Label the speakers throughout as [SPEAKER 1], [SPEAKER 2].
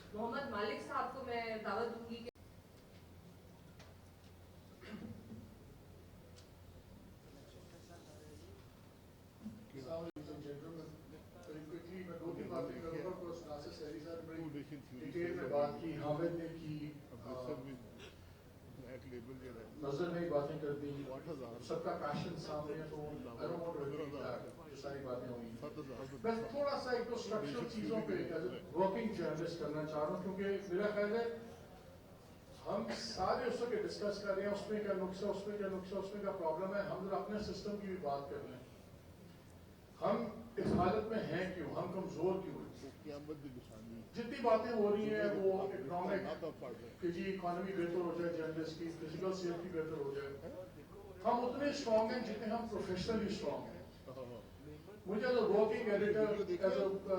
[SPEAKER 1] محمد مالک صاحب کو میں دعوت دوں گی کہ
[SPEAKER 2] بات کی حامد نے کی نظر نے باتیں کر دی سب کا پیشن سامنے ہے تو ساری باتیں ہوئی میں تھوڑا سا ایک تو اسٹرکچرل چیزوں پہ ورکنگ جرنلسٹ کرنا چاہ رہا ہوں کیونکہ میرا خیال ہے ہم سارے اس کے ڈسکس کر رہے ہیں اس میں کیا نقصہ اس میں کیا نقصہ اس میں کیا پرابلم ہے ہم ذرا اپنے سسٹم کی بھی بات کر لیں ہم اس حالت میں ہیں کیوں ہم کمزور کیوں ہیں جتنی باتیں ہو رہی ہیں وہ اکنامک کہ جی اکانومی بہتر ہو جائے جرنلسٹ کی فزیکل سیفٹی بہتر ہو جائے ہم اتنے اسٹرانگ ہیں جتنے ہم پروفیشنلی اسٹرانگ ہیں مجھے as a working editor as a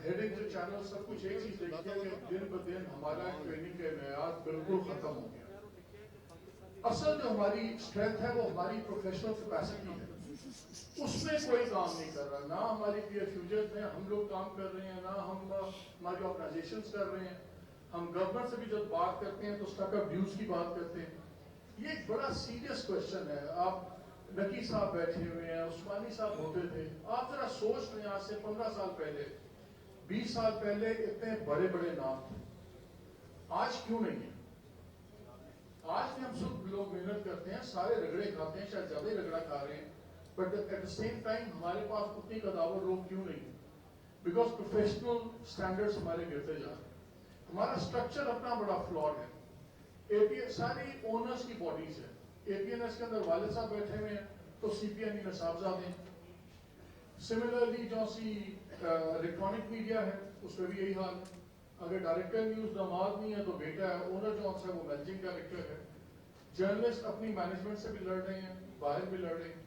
[SPEAKER 2] heading جو چینل سب کچھ ایک چیز دیکھتے ہیں کہ دن بہ دن ہمارا ٹریننگ کے معیار بالکل ختم ہو گیا اصل جو ہماری اسٹرینتھ ہے وہ ہماری پروفیشنل کیپیسٹی ہے اس میں کوئی کام نہیں کر رہا نہ ہماری پی ایف یوزرز میں ہم لوگ کام کر رہے ہیں نہ ہم ہماری آرگنائزیشنز کر رہے ہیں ہم گورنمنٹ سے بھی جب بات کرتے ہیں تو اسٹاک آف ڈیوز کی بات کرتے ہیں یہ ایک بڑا سیریس کوشچن ہے آپ نقی صاحب بیٹھے ہوئے ہیں عثمانی صاحب ہوتے تھے آپ ذرا سوچ رہے ہیں آج سے 15 سال پہلے 20 سال پہلے اتنے بڑے بڑے نام تھے آج کیوں نہیں ہے آج بھی ہم سب لوگ محنت کرتے ہیں سارے رگڑے کھاتے ہیں شاید زیادہ ہی رگڑا کھا رہے ہیں but at the same time ہمارے پاس اتنی قداور لوگ کیوں نہیں بیکاز پروفیشنل اسٹینڈرڈس ہمارے گرتے جا رہے ہیں ہمارا اسٹرکچر اپنا بڑا فلاڈ ہے اے پی ساری اونرس کی باڈیز ہے اے پی این ایس کے اندر والد صاحب بیٹھے ہوئے ہیں تو سی پی این ای میں صاحبزادے ہیں سملرلی جو سی الیکٹرانک میڈیا ہے اس میں بھی یہی حال ہے اگر ڈائریکٹر نیوز داماد نہیں ہے تو بیٹا ہے اونر جو ہے وہ مینیجنگ ڈائریکٹر ہے جرنلسٹ اپنی مینجمنٹ سے بھی لڑ رہے ہیں باہر بھی لڑ رہے ہیں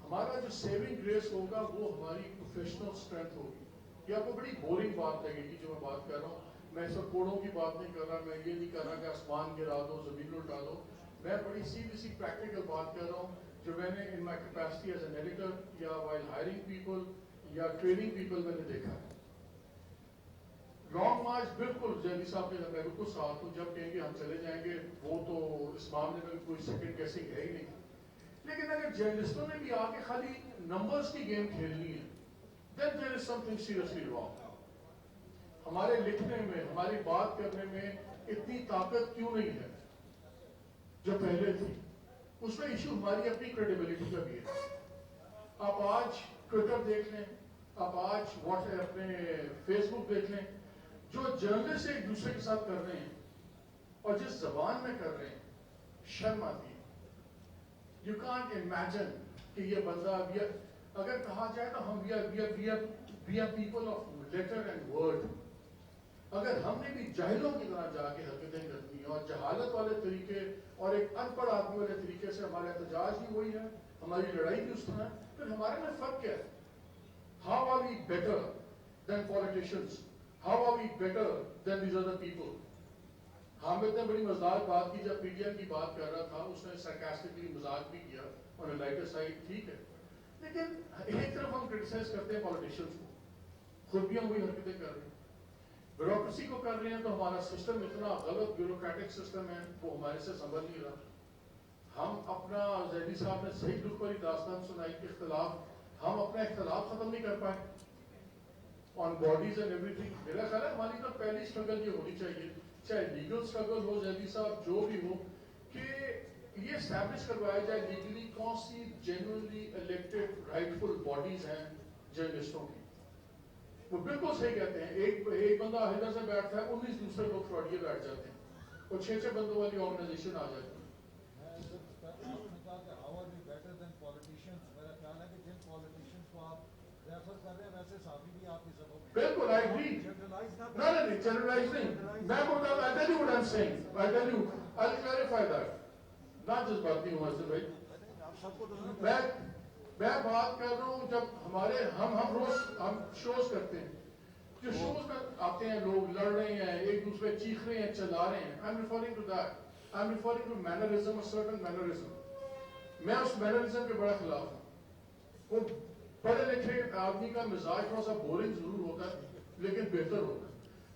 [SPEAKER 2] ہمارا جو سیونگ گریس ہوگا وہ ہماری پروفیشنل اسٹرینتھ ہوگی یہ آپ کو بڑی بورنگ بات لگے گی جو میں بات کر رہا ہوں میں سب کوڑوں کی بات نہیں کر رہا میں یہ نہیں کر رہا کہ آسمان گرا دو زمین اٹھا دو میں بڑی سیدھی سی پریکٹیکل بات کر رہا ہوں جو میں نے in my capacity as an editor یا وائل ہائرنگ پیپل یا ٹریننگ پیپل میں نے دیکھا ہے لانگ مارچ بالکل جیلی صاحب کے میں بالکل ساتھ ہوں جب کہیں گے ہم چلے جائیں گے وہ تو اس معاملے میں کوئی سیکنڈ گیسنگ ہے ہی نہیں لیکن اگر جرنلسٹوں نے بھی آ کے خالی نمبرز کی گیم کھیلنی ہے then there is something seriously wrong ہمارے لکھنے میں ہماری بات کرنے میں اتنی طاقت کیوں نہیں ہے جو پہلے تھی اس میں ایشو ہماری اپنی کریڈیبلٹی کا بھی ہے آپ آج ٹویٹر دیکھ لیں آپ آج واٹس ایپ اپنے فیس بک دیکھ لیں جو جرنلسٹ ایک دوسرے کے ساتھ کر رہے ہیں اور جس زبان میں کر رہے ہیں شرم آتی ہے یو کانٹ امیجن کہ یہ بندہ اگر کہا جائے تو ہم we are people of letter and word اگر ہم نے بھی جاہلوں کی طرح جا کے حرکتیں کرنی ہیں اور جہالت والے طریقے اور ایک ان پڑھ آدمی والے طریقے سے ہمارا احتجاج بھی وہی ہے ہماری لڑائی بھی اس طرح ہے پھر ہمارے میں فرق کیا ہے how are we better than politicians how are we better than these other people Hamid نے بڑی مزدار بات کی جب پی ٹی ایم کی بات کر رہا تھا اس نے سرکاسٹکلی مذاق بھی کیا اور لائٹر سائڈ ٹھیک ہے لیکن ایک طرف ہم کرٹیسائز کرتے ہیں پالیٹیشنز کو خود بھی ہم وہی حرکتیں کر رہے ہیں بیوروکریسی کو کر رہے ہیں تو ہمارا سسٹم اتنا غلط بیوروکریٹک سسٹم ہے وہ ہمارے سے سنبھل نہیں رہا ہم اپنا زیدی صاحب نے صحیح دکھ والی داستان سنائی کہ اختلاف ہم اپنا اختلاف ختم نہیں کر پائے آن باڈیز اینڈ ایوری تھنگ میرا خیال ہے ہماری تو پہلی اسٹرگل یہ ہونی چاہیے چاہے لیگل اسٹرگل ہو زیدی صاحب جو بھی ہو کہ یہ اسٹیبلش کروایا جائے لیگلی کون سی جینوئنلی الیکٹڈ رائٹفل باڈیز ہیں جرنلسٹوں کی وہ بالکل صحیح کہتے ہیں ایک بندہ ادھر سے بیٹھتا ہے 19 دوسرے لوگ فراڈیے بیٹھ جاتے ہیں اور 6 بندوں والی آرگنائزیشن آ جاتی ہے بالکل آئی ایگری نہیں جنرلائز نہیں میں بولتا ہوں I tell you what I'm saying I tell you I'll clarify that نہ جذباتی ہوں حسن بھائی میں بات کر رہا ہوں جب ہمارے ہم روز ہم شوز کرتے ہیں جو شوز میں آتے ہیں لوگ لڑ رہے ہیں ایک دوسرے چیخ رہے ہیں چلا رہے ہیں I'm referring to that I'm referring to mannerism a certain mannerism میں اس مینرزم کے بڑا خلاف ہوں وہ پڑھے لکھے آدمی کا مزاج تھوڑا سا بورنگ ضرور ہوتا ہے لیکن بہتر ہوتا ہے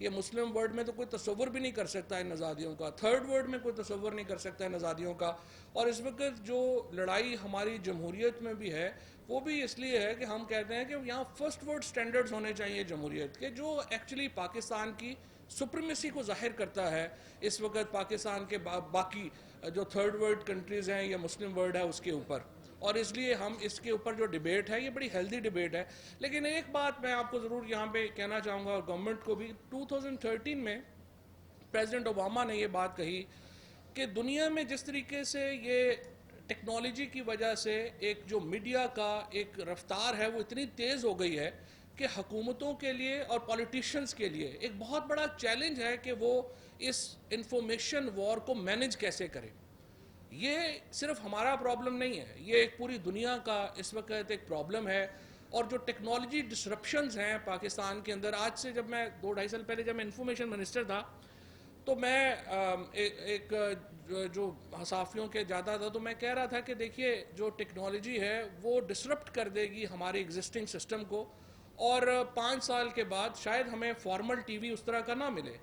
[SPEAKER 3] یہ مسلم ورلڈ میں تو کوئی تصور بھی نہیں کر سکتا ان آزادیوں کا, تھرڈ ورلڈ میں کوئی تصور نہیں کر سکتا ان آزادیوں کا. اور اس وقت جو لڑائی ہماری جمہوریت میں بھی ہے وہ بھی اس لیے ہے کہ ہم کہتے ہیں کہ یہاں فرسٹ ورلڈ سٹینڈرڈز ہونے چاہیے جمہوریت کے, جو ایکچولی پاکستان کی سپریمیسی کو ظاہر کرتا ہے اس وقت پاکستان کے باقی جو تھرڈ ورلڈ کنٹریز ہیں یا مسلم ورلڈ ہے اس کے اوپر. اور اس لیے ہم اس کے اوپر جو ڈیبیٹ ہے یہ بڑی ہیلدی ڈیبیٹ ہے. لیکن ایک بات میں آپ کو ضرور یہاں پہ کہنا چاہوں گا, اور گورنمنٹ کو بھی, 2013 میں پریزیڈنٹ اوباما نے یہ بات کہی کہ دنیا میں جس طریقے سے یہ ٹیکنالوجی کی وجہ سے ایک جو میڈیا کا ایک رفتار ہے وہ اتنی تیز ہو گئی ہے کہ حکومتوں کے لیے اور پولیٹیشنز کے لیے ایک بہت بڑا چیلنج ہے کہ وہ اس انفارمیشن وار کو مینج کیسے کرے. یہ صرف ہمارا پرابلم نہیں ہے, یہ ایک پوری دنیا کا اس وقت ایک پرابلم ہے. اور جو ٹیکنالوجی ڈسرپشنز ہیں پاکستان کے اندر, آج سے جب میں 2-2.5 سال پہلے جب میں انفارمیشن منسٹر تھا تو میں ایک جو صحافیوں کے جاتا تھا تو میں کہہ رہا تھا کہ دیکھیے جو ٹیکنالوجی ہے وہ ڈسرپٹ کر دے گی ہمارے ایگزسٹنگ سسٹم کو, اور 5 سال کے بعد شاید ہمیں فارمل ٹی وی اس طرح کا نہ ملے.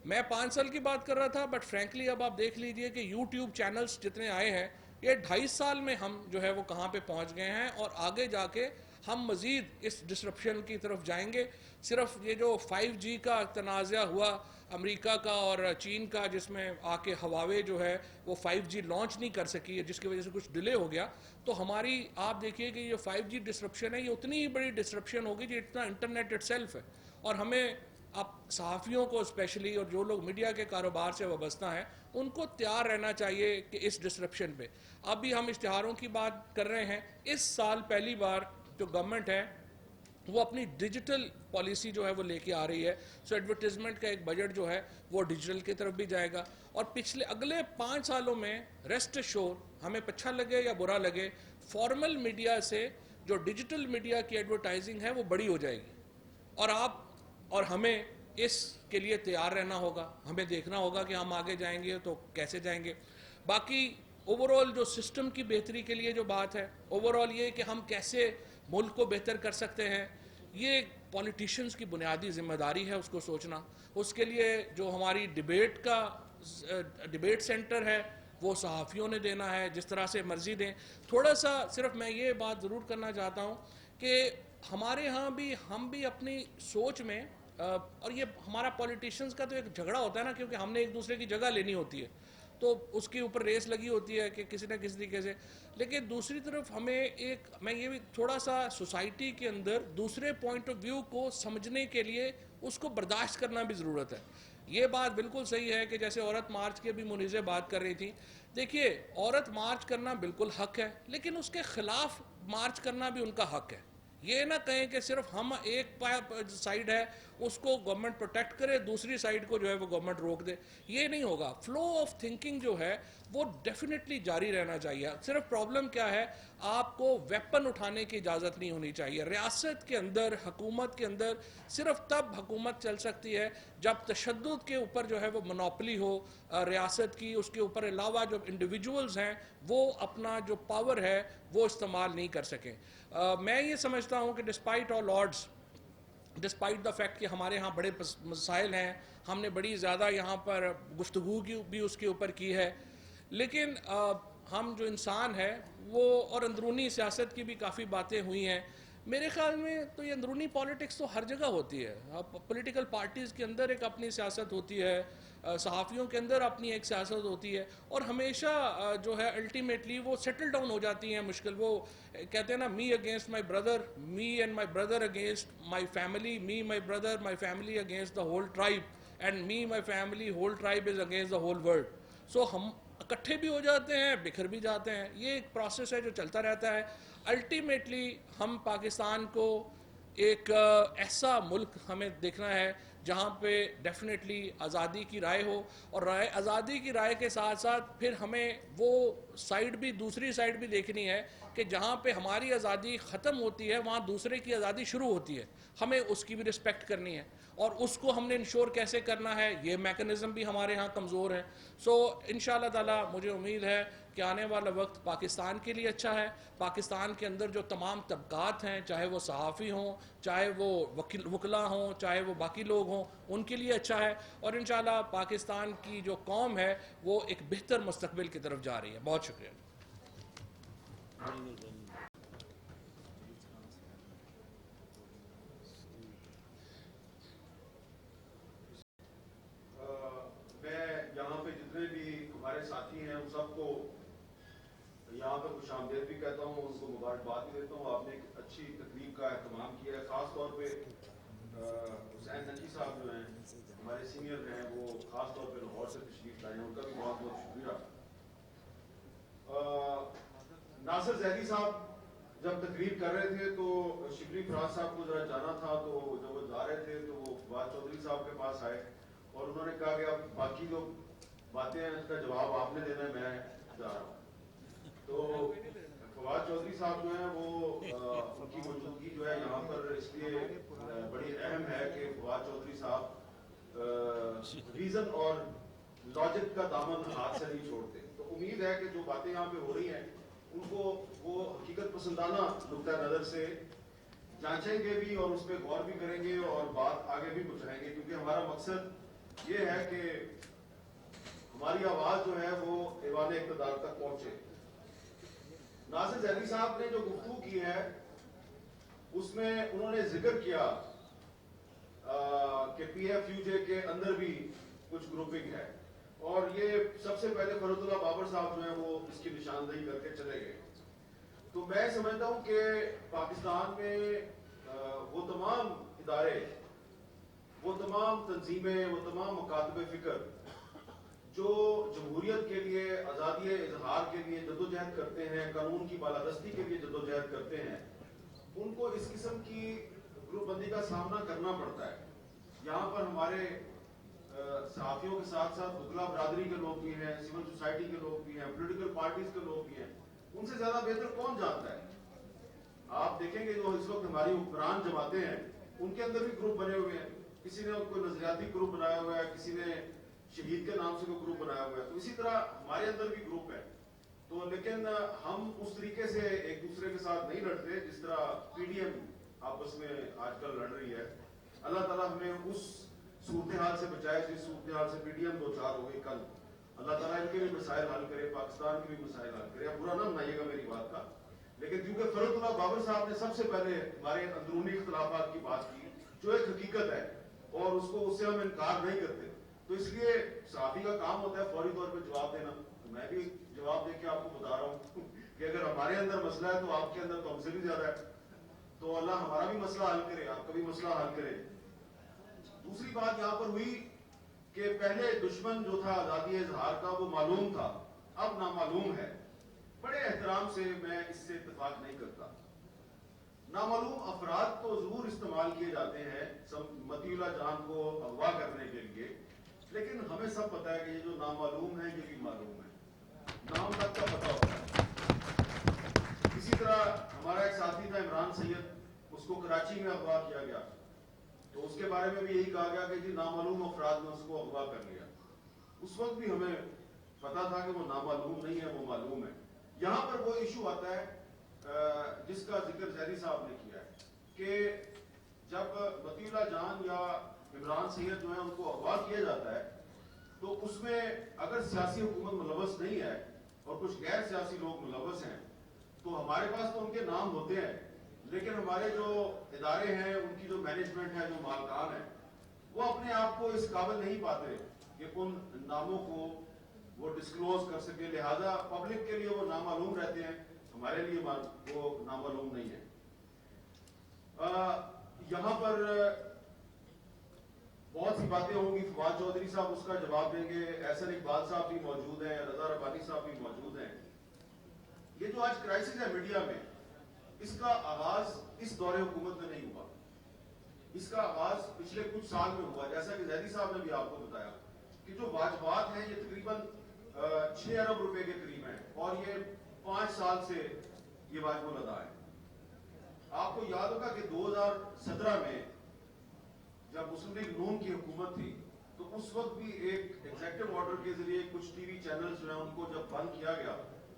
[SPEAKER 3] میں 5 سال کی بات کر رہا تھا, بٹ فرینکلی اب آپ دیکھ لیجئے کہ یوٹیوب چینلز جتنے آئے ہیں یہ 2.5 سال میں ہم جو ہے وہ کہاں پہ پہنچ گئے ہیں, اور آگے جا کے ہم مزید اس ڈسرپشن کی طرف جائیں گے. صرف یہ جو 5G کا تنازع ہوا امریکہ کا اور چین کا, جس میں آ کے ہواوے جو ہے وہ 5G لانچ نہیں کر سکی, جس کی وجہ سے کچھ ڈیلے ہو گیا, تو ہماری آپ دیکھیے کہ یہ 5G ڈسرپشن ہے یہ اتنی ہی بڑی ڈسرپشن ہوگی جتنا انٹرنیٹ اٹ سیلف ہے. اور ہمیں اب صحافیوں کو اسپیشلی اور جو لوگ میڈیا کے کاروبار سے وابستہ ہیں ان کو تیار رہنا چاہیے کہ اس ڈسرپشن پہ. اب بھی ہم اشتہاروں کی بات کر رہے ہیں, اس سال پہلی بار جو گورنمنٹ ہے وہ اپنی ڈیجیٹل پالیسی جو ہے وہ لے کے آ رہی ہے. سو ایڈورٹیزمنٹ کا ایک بجٹ جو ہے وہ ڈیجیٹل کی طرف بھی جائے گا, اور اگلے 5 سالوں میں ریسٹ شور ہمیں اچھا لگے یا برا لگے فارمل میڈیا سے جو ڈیجیٹل میڈیا کی ایڈورٹائزنگ ہے وہ بڑی ہو جائے گی. اور آپ اور ہمیں اس کے لیے تیار رہنا ہوگا, ہمیں دیکھنا ہوگا کہ ہم آگے جائیں گے تو کیسے جائیں گے. باقی اوورآل جو سسٹم کی بہتری کے لیے جو بات ہے, اوورآل یہ کہ ہم کیسے ملک کو بہتر کر سکتے ہیں, یہ پولیٹیشنز کی بنیادی ذمہ داری ہے اس کو سوچنا. اس کے لیے جو ہماری ڈیبیٹ سینٹر ہے وہ صحافیوں نے دینا ہے, جس طرح سے مرضی دیں. تھوڑا سا صرف میں یہ بات ضرور کرنا چاہتا ہوں کہ ہمارے ہاں بھی ہم بھی اپنی سوچ میں, اور یہ ہمارا پولیٹیشنز کا تو ایک جھگڑا ہوتا ہے نا, کیونکہ ہم نے ایک دوسرے کی جگہ لینی ہوتی ہے تو اس کے اوپر ریس لگی ہوتی ہے کہ کسی نہ کسی طریقے سے. لیکن دوسری طرف ہمیں میں یہ بھی تھوڑا سا سوسائٹی کے اندر دوسرے پوائنٹ آف ویو کو سمجھنے کے لیے اس کو برداشت کرنا بھی ضرورت ہے. یہ بات بالکل صحیح ہے کہ جیسے عورت مارچ کے بھی منیزیں بات کر رہی تھی, دیکھیے عورت مارچ کرنا بالکل حق ہے, لیکن اس کے خلاف مارچ کرنا بھی ان کا حق ہے. یہ نہ کہیں کہ صرف ہم ایک سائیڈ ہے اس کو گورنمنٹ پروٹیکٹ کرے, دوسری سائیڈ کو جو ہے وہ گورنمنٹ روک دے. یہ نہیں ہوگا. فلو آف تھنکنگ جو ہے وہ ڈیفینیٹلی جاری رہنا چاہیے. صرف پرابلم کیا ہے, آپ کو ویپن اٹھانے کی اجازت نہیں ہونی چاہیے. ریاست کے اندر, حکومت کے اندر صرف تب حکومت چل سکتی ہے جب تشدد کے اوپر جو ہے وہ منوپلی ہو ریاست کی. اس کے اوپر علاوہ جو انڈیویجولز ہیں وہ اپنا جو پاور ہے وہ استعمال نہیں کر سکیں. میں یہ سمجھتا ہوں کہ despite all odds, despite the fact کہ ہمارے ہاں بڑے مسائل ہیں, ہم نے بڑی زیادہ یہاں پر گفتگو کی بھی اس کے اوپر کی ہے, لیکن ہم جو انسان ہے وہ, اور اندرونی سیاست کی بھی کافی باتیں ہوئی ہیں. میرے خیال میں تو یہ اندرونی پالیٹکس تو ہر جگہ ہوتی ہے. پولیٹیکل پارٹیز کے اندر ایک اپنی سیاست ہوتی ہے, صحافیوں کے اندر اپنی ایک سیاست ہوتی ہے, اور ہمیشہ جو ہے الٹیمیٹلی وہ سیٹل ڈاؤن ہو جاتی ہیں مشکل. وہ کہتے ہیں نا, me against my brother, me and my brother against my family, me my brother my family against the whole tribe, and me my family whole tribe is against the whole world. سو ہم اکٹھے بھی ہو جاتے ہیں, بکھر بھی جاتے ہیں. یہ ایک پروسیس ہے جو چلتا رہتا ہے. الٹیمیٹلی ہم پاکستان کو ایک ایسا ملک ہمیں دیکھنا ہے جہاں پہ ڈیفینیٹلی آزادی کی رائے ہو, اور آزادی کی رائے کے ساتھ ساتھ پھر ہمیں وہ سائیڈ بھی, دوسری سائیڈ بھی دیکھنی ہے کہ جہاں پہ ہماری آزادی ختم ہوتی ہے وہاں دوسرے کی آزادی شروع ہوتی ہے. ہمیں اس کی بھی رسپیکٹ کرنی ہے, اور اس کو ہم نے انشور کیسے کرنا ہے, یہ میکنزم بھی ہمارے ہاں کمزور ہے. سو انشاءاللہ تعالی مجھے امید ہے کہ آنے والا وقت پاکستان کے لیے اچھا ہے. پاکستان کے اندر جو تمام طبقات ہیں, چاہے وہ صحافی ہوں, چاہے وہ وکلاء ہوں, چاہے وہ باقی لوگ ہوں, ان کے لیے اچھا ہے, اور انشاءاللہ پاکستان کی جو قوم ہے وہ ایک بہتر مستقبل کی طرف جا رہی ہے. بہت شکریہ.
[SPEAKER 4] میں یہاں پہ جتنے بھی ہمارے ساتھی ہیں ان سب کو یہاں پہ خوش آمدید بھی کہتا ہوں, ان کو مبارکباد بھی دیتا ہوں. آپ نے ایک اچھی تقریب کا اہتمام کیا ہے. خاص طور پہ حسین نقی صاحب جو ہیں ہمارے سینئر ہیں, وہ خاص طور پہ لاہور سے تشریف لائے ہیں, ان کا بھی بہت بہت شکریہ. ناصر زیدی صاحب جب تقریر کر رہے تھے تو شبلی فراز صاحب کو ذرا جانا تھا, تو جب وہ جا رہے تھے تو وہ فواد چودھری صاحب کے پاس آئے اور انہوں نے کہا کہ اب باقی جو باتیں ہیں اس کا جواب آپ نے دینا ہے, میں جا رہا ہوں. تو فواد چودھری صاحب جو ہیں وہ ان کی موجودگی جو ہے یہاں پر اس لیے بڑی اہم ہے کہ فواد چودھری صاحب ریزن اور لاجک کا دامن ہاتھ سے نہیں چھوڑتے. تو امید ہے کہ جو باتیں یہاں پہ ہو رہی ہیں ان کو وہ حقیقت پسندانہ نقطہ نظر سے جانچیں گے بھی اور اس پہ غور بھی کریں گے اور بات آگے بھی پہنچائیں گے, کیونکہ ہمارا مقصد یہ ہے کہ ہماری آواز جو ہے وہ ایوان اقتدار تک پہنچے. ناصر زیدی صاحب نے جو گفتگو کی ہے اس میں انہوں نے ذکر کیا کہ پی ایف یو جے کے اندر بھی کچھ گروپنگ ہے, اور یہ سب سے پہلے فرحت اللہ بابر صاحب جو ہیں وہ اس کی نشاندہی کر کے چلے گئے. تو میں سمجھتا ہوں کہ پاکستان میں وہ تمام ادارے, وہ تمام تنظیمیں, وہ تمام مکاتب فکر جو جمہوریت کے لیے, آزادی اظہار کے لیے جدوجہد کرتے ہیں, قانون کی بالادستی کے لیے جدوجہد کرتے ہیں, ان کو اس قسم کی گروپ بندی کا سامنا کرنا پڑتا ہے. یہاں پر ہمارے صحافیوں کے ساتھ ساتھ وکلا برادری کے لوگ بھی ہیں, سول سوسائٹی کے لوگ بھی ہیں, پولیٹیکل پارٹیز کے لوگ بھی ہیں. ان سے زیادہ بہتر کون جانتا ہے؟ آپ دیکھیں گے جو اس وقت ہماری حکمران جماعتیں ہیں ان کے اندر بھی گروپ بنے ہوئے ہیں. کسی نے کوئی نظریاتی گروپ بنایا ہوا ہے, کسی نے شہید کے نام سے کوئی گروپ بنایا ہوا ہے. تو اسی طرح ہمارے اندر بھی گروپ ہے. تو لیکن ہم اس طریقے سے ایک دوسرے کے ساتھ نہیں لڑتے جس طرح پی ڈی ایم آپس میں آج کل لڑ رہی ہے. اللہ تعالیٰ ہمیں اس صورتحال سے بچائے جس صورتحال سے پی ڈی ایم دو چار ہو گئی کل. اللہ تعالیٰ ان کے بھی مسائل حل کرے, پاکستان کے بھی مسائل حل کرے. اب برا نہ بنائیے گا میری بات کا, لیکن کیونکہ فرحت اللہ بابر صاحب نے سب سے پہلے ہمارے اندرونی اختلافات کی بات کی جو ایک حقیقت ہے اور اس کو اس سے ہم انکار نہیں کرتے. تو اس لیے صحافی کا کام ہوتا ہے فوری طور پہ جواب دینا. تو میں بھی جواب دے کے آپ کو بتا رہا ہوں کہ اگر ہمارے اندر مسئلہ ہے تو آپ کے اندر تو ہم سے بھی زیادہ ہے. تو اللہ ہمارا بھی مسئلہ حل کرے, آپ کا بھی مسئلہ حل کرے. دوسری بات یہاں پر ہوئی کہ پہلے دشمن جو تھا آزادی اظہار کا وہ معلوم تھا, اب نامعلوم ہے. بڑے احترام سے میں اس سے اتفاق نہیں کرتا. نامعلوم افراد تو ضرور استعمال کیے جاتے ہیں مطیع اللہ جان کو اغوا کرنے کے لیے, لیکن ہمیں سب پتا ہے کہ یہ جو نامعلوم ہے یہ بھی معلوم ہے, نام تک کا پتا ہوتا ہے. اسی طرح ہمارا ایک ساتھی تھا عمران سید, اس کو کراچی میں اغوا کیا گیا, تو اس کے بارے میں بھی یہی کہا گیا کہ جی نامعلوم افراد نے اس کو اغوا کر لیا. اس وقت بھی ہمیں پتا تھا کہ وہ نامعلوم نہیں ہے, وہ معلوم ہے. یہاں پر وہ ایشو آتا ہے جس کا ذکر زیدی صاحب نے کیا ہے کہ جب مطیع اللہ جان یا عمران سید جو ہے ان کو اغوا کیا جاتا ہے تو اس میں اگر سیاسی حکومت ملوث نہیں ہے اور کچھ غیر سیاسی لوگ ملوث ہیں تو ہمارے پاس تو ان کے نام ہوتے ہیں, لیکن ہمارے جو ادارے ہیں, ان کی جو مینجمنٹ ہے, جو مالکان ہیں, وہ اپنے آپ کو اس قابل نہیں پاتے کہ ان ناموں کو وہ ڈسکلوز کر سکے. لہذا پبلک کے لیے وہ نامعلوم رہتے ہیں, ہمارے لیے وہ نامعلوم نہیں ہے. یہاں پر بہت سی باتیں ہوں گی. فواد چودھری صاحب اس کا جواب دیں گے, احسن اقبال صاحب بھی موجود ہیں, رضا ربانی صاحب بھی موجود ہیں. یہ جو آج کرائسس ہے میڈیا میں, اس کا آغاز اس دور حکومت میں نہیں ہوا. اس کا آغاز پچھلے کچھ سال میں ہوا, جیسا کہ زیدی صاحب نے بھی آپ کو بتایا کہ جو واجبات ہیں یہ تقریباً 6 ارب روپے کے قریب ہیں, اور یہ 5 سال سے یہ واجب الادا ہے. آپ کو یاد ہوگا کہ 2017 میں جب مسلم لیگ نون کی حکومت تھی تو اس وقت بھی ایک ایگزیکٹو آرڈر کے ذریعے کچھ ٹی وی چینلز جو ہیں ان کو جب بند کیا گیا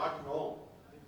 [SPEAKER 4] 8-9,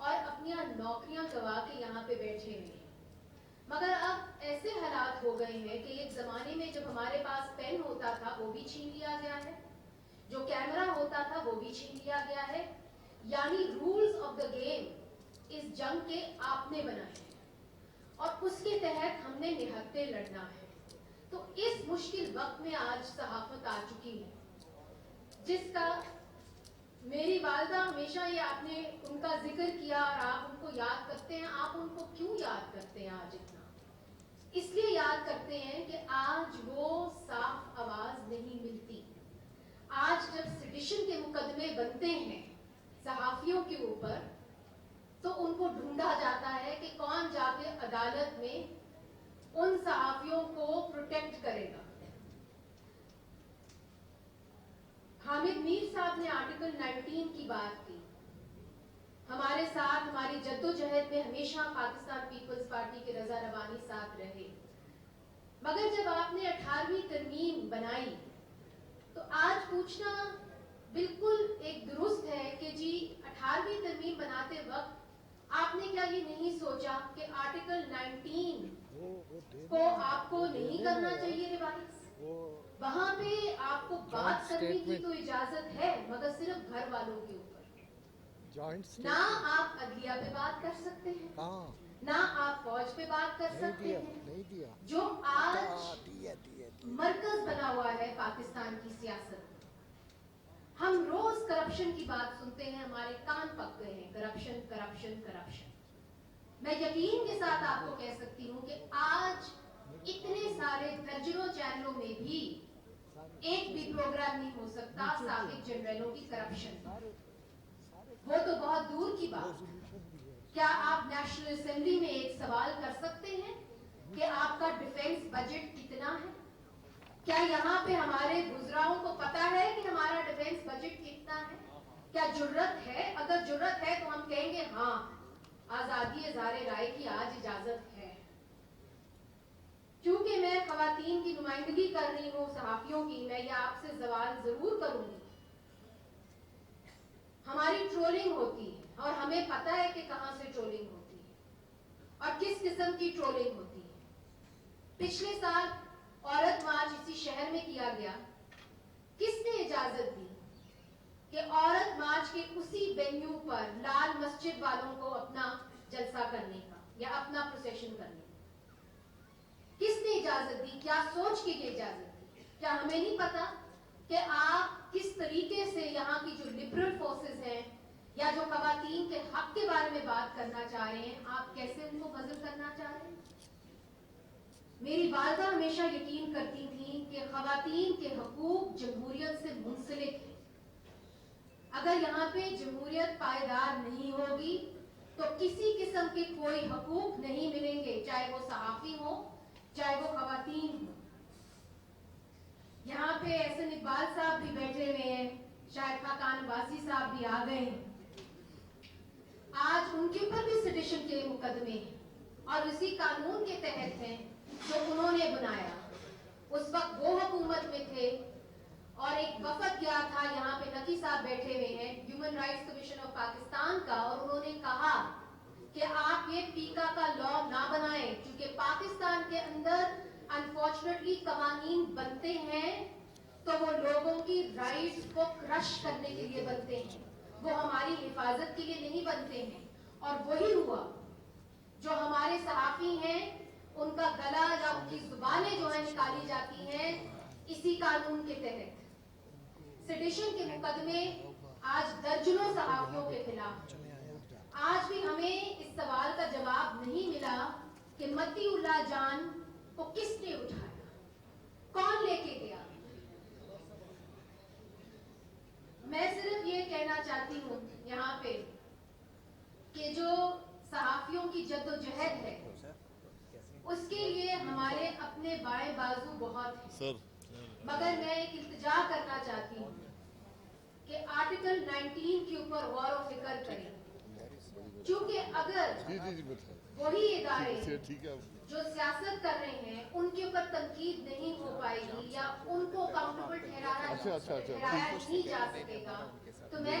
[SPEAKER 5] اور اپنی نوکریاں گوا کے یہاں پہ بیٹھے ہوئے ہیں. مگر اب ایسے حالات ہو گئے ہیں کہ ایک زمانے میں جب ہمارے پاس پین ہوتا تھا وہ بھی چھین لیا گیا ہے, جو کیمرہ ہوتا تھا وہ بھی چھین لیا گیا ہے. یعنی رولز آف دا گیم اس جنگ کے آپ نے بنائے ہیں اور اس کے تحت ہم نے نہتے لڑنا ہے. تو اس مشکل وقت میں آج صحافت آ چکی ہے, جس کا میری والدہ ہمیشہ یہ آپ نے ان کا ذکر کیا اور آپ ان کو یاد کرتے ہیں. آپ ان کو کیوں یاد کرتے ہیں آج اتنا؟ اس لیے یاد کرتے ہیں کہ آج وہ صاف آواز نہیں ملتی. آج جب سیڈیشن کے مقدمے بنتے ہیں صحافیوں کے اوپر تو ان کو ڈھونڈا جاتا ہے کہ کون جا کے عدالت میں ان صحافیوں کو پروٹیکٹ کرے گا. حامد میر صاحب نے آرٹیکل 19 کی بات کی. ہمارے ساتھ ہماری جدوجہد میں ہمیشہ پاکستان پیپلز پارٹی کے رضا ربانی ساتھ رہے. مگر جب آپ نے 18ویں ترمیم بنائی تو آج پوچھنا بالکل ایک درست ہے کہ جی 18ویں ترمیم بناتے وقت آپ نے کیا یہ نہیں سوچا کہ آرٹیکل 19 کو آپ کو نہیں کرنا چاہیے ریوائز؟ وہاں پہ آپ کو بات کرنے کی تو اجازت ہے مگر صرف گھر والوں کے اوپر. نہ آپ عدلیہ پہ بات کر سکتے ہیں, نہ آپ فوج پہ بات کر سکتے ہیں, جو آج مرکز بنا ہوا ہے پاکستان کی سیاست. ہم روز کرپشن کی بات سنتے ہیں, ہمارے کان پک گئے ہیں, کرپشن کرپشن کرپشن. میں یقین کے ساتھ آپ کو کہہ سکتی ہوں کہ آج اتنے سارے درجنوں چینلوں میں بھی ایک بھی پروگرام نہیں ہو سکتا سابق جنرلوں کی کرپشن. وہ تو بہت دور کی بات. کیا آپ نیشنل اسمبلی میں ایک سوال کر سکتے ہیں کہ آپ کا ڈیفنس بجٹ کتنا ہے؟ کیا یہاں پہ ہمارے گزراؤں کو پتا ہے کہ ہمارا ڈیفنس بجٹ کتنا ہے؟ کیا جرت ہے؟ اگر جرت ہے تو ہم کہیں گے ہاں آزادی اظہار رائے کی آج اجازت ہے. کیونکہ میں خواتین کی نمائندگی کر رہی ہوں صحافیوں کی, میں یہ آپ سے سوال ضرور کروں گی. ہماری ٹرولنگ ہوتی ہے اور ہمیں پتا ہے کہ کہاں سے ٹرولنگ ہوتی ہے اور کس قسم کی ٹرولنگ ہوتی ہے. پچھلے سال عورت مارچ اسی شہر میں کیا گیا. کس نے اجازت دی کہ عورت مارچ کے اسی وینیو پر لال مسجد والوں کو اپنا جلسہ کرنے کا یا اپنا پروسیشن کرنے کا کس نے اجازت دی؟ کیا سوچ کے یہ اجازت دی؟ کیا ہمیں نہیں پتا کہ آپ کس طریقے سے یہاں کی جو لبرل فورسز ہیں یا جو خواتین کے حق کے بارے میں بات کرنا چاہ رہے ہیں, آپ کیسے ان کو غضب کرنا چاہ رہے ہیں؟ میری والدہ ہمیشہ یقین کرتی تھیں کہ خواتین کے حقوق جمہوریت سے منسلک ہیں. اگر یہاں پہ جمہوریت پائیدار نہیں ہوگی تو کسی قسم کے کوئی حقوق نہیں ملیں گے, چاہے وہ صحافی ہو چاہے وہ خواتین ہو. یہاں پہ احسن اقبال صاحب بھی بیٹھے ہوئے ہیں, شاہد خاقان عباسی صاحب بھی آ گئے ہیں. آج ان کے اوپر بھی سیڈیشن کے مقدمے ہیں اور اسی قانون کے تحت ہیں جو انہوں نے بنایا. اس وقت وہ حکومت میں تھے اور ایک وفد گیا تھا, یہاں پہ نقی صاحب بیٹھے ہوئے ہیں, human rights commission of Pakistan کا, اور انہوں نے کہا کہ آپ یہ پیکا کا لا نہ بنائیں کیونکہ پاکستان کے اندر انفارچونیٹلی قوانین بنتے ہیں تو وہ لوگوں کی رائٹس کو کرش کرنے کے لیے بنتے ہیں, وہ ہماری حفاظت کے لیے نہیں بنتے ہیں. اور وہی ہوا, جو ہمارے صحافی ہیں ان کا گلا یا ان کی زبانیں جو ہیں نکالی جاتی ہیں اسی قانون کے تحت. سیڈیشن کے مقدمے آج درجنوں صحافیوں کے خلاف. آج بھی ہمیں اس سوال کا جواب نہیں ملا کہ متی اللہ جان کو کس نے اٹھایا, کون لے کے گیا. میں صرف یہ کہنا چاہتی ہوں یہاں پہ کہ جو صحافیوں کی جدوجہد ہے اس کے لیے ہمارے اپنے بائیں بازو بہت ہیں, مگر میں ایک التجا کرنا چاہتی ہوں کہ آرٹیکل 19 کے اوپر غور و فکر کریں, کیونکہ اگر وہی ادارے جو سیاست کر رہے ہیں ان کے اوپر تنقید نہیں ہو پائے گی یا ان کو اکاؤنٹیبل ٹھہرایا نہیں جا سکے گا تو میں